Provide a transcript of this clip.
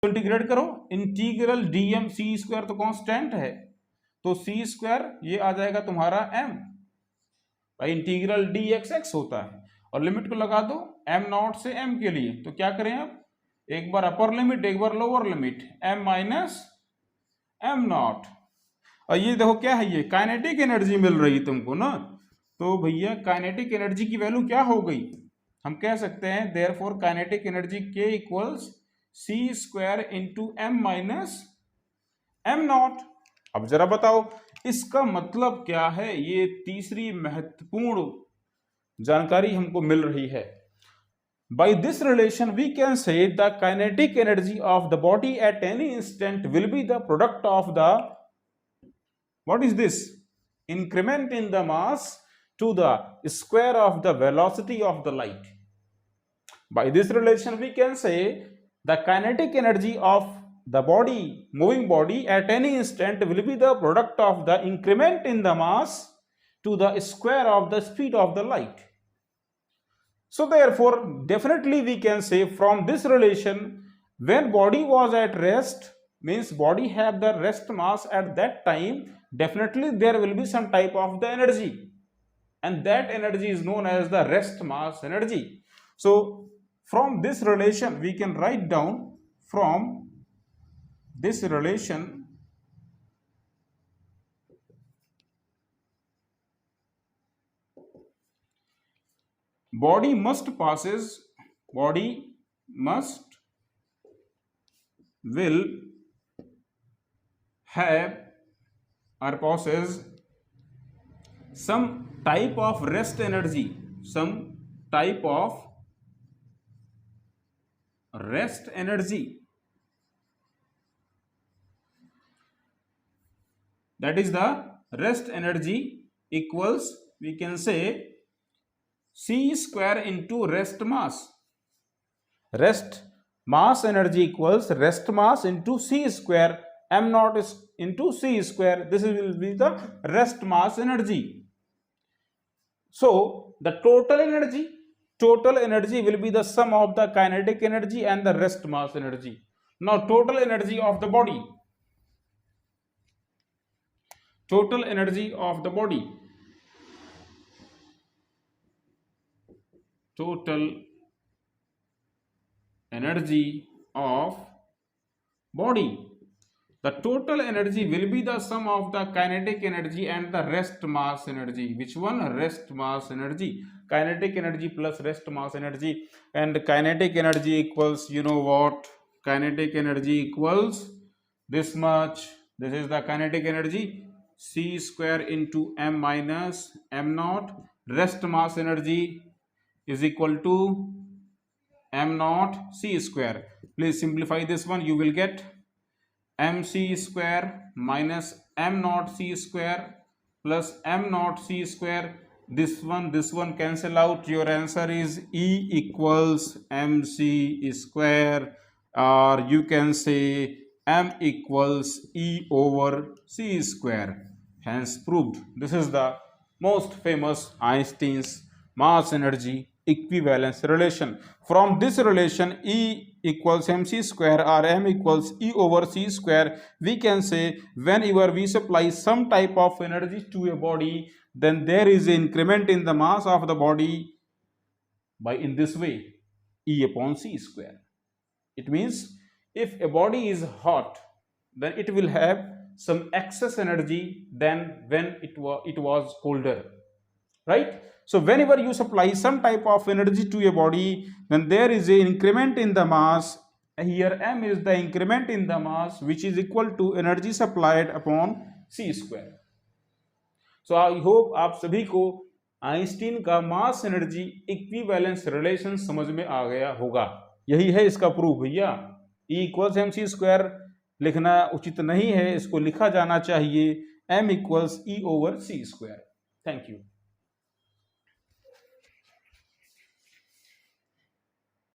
Integrate करो, integral dm c square तो constant है, तो c स्क्वायर ये आ जाएगा तुम्हारा m, भाई इंटीग्रल dx होता है, और लिमिट को लगा दो m नॉट से m के लिए। तो क्या करें अब, एक बार अपर लिमिट एक बार lower limit, m minus m nought, और ये देखो क्या है, ये काइनेटिक एनर्जी मिल रही तुमको ना, तो भैया काइनेटिक एनर्जी की वैल्यू क्या हो गई, हम कह सकते हैं therefore kinetic energy K equals c square into m minus m not. अब जरा बताओ इसका मतलब क्या है, ये तीसरी महत्वपूर्ण जानकारी हमको मिल रही है। By this relation we can say the kinetic energy of the body at any instant will be the product of the, what is this, increment in the mass to the square of the velocity of the light. By this relation we can say the kinetic energy of the body, moving body at any instant will be the product of the increment in the mass to the square of the speed of the light. So therefore definitely we can say from this relation, when body was at rest, means body have the rest mass at that time, definitely there will be some type of the energy, and that energy is known as the rest mass energy. So from this relation we can write down, from this relation body must will have or possess some type of rest energy, some type of rest energy, that is the rest energy equals, we can say, c square into rest mass. Rest mass energy equals rest mass into c square, m naught is into c square, this will be the rest mass energy. So the total energy will be the sum of the kinetic energy and the rest mass energy. Now total energy of the body, total energy of the body, total energy of body, the total energy will be the sum of the kinetic energy and the rest mass energy. Which one? Rest mass energy. Kinetic energy plus rest mass energy, and kinetic energy equals, you know what, kinetic energy equals this much, this is the kinetic energy, c square into m minus m naught. Rest mass energy is equal to m naught c square. Please simplify this one, you will get mc square minus m naught c square plus m naught c square. This one cancel out, your answer is E equals mc square, or you can say m equals E over c square. Hence proved. This is the most famous Einstein's mass energy equivalence relation. From this relation, E equals mc square or m equals E over c square, we can say whenever we supply some type of energy to a body, then there is an increment in the mass of the body by, in this way, E upon c square. It means if a body is hot, then it will have some excess energy than when it was colder, right? So whenever you supply some type of energy to a body, then there is an increment in the mass. Here m is the increment in the mass, which is equal to energy supplied upon c square. So I hope आप सभी को Einstein का mass energy equivalence relation समझ में आ गया होगा। यही है इसका प्रूफ भैया। E equals M C square लिखना उचित नहीं है, इसको लिखा जाना चाहिए m equals E over c square. Thank you.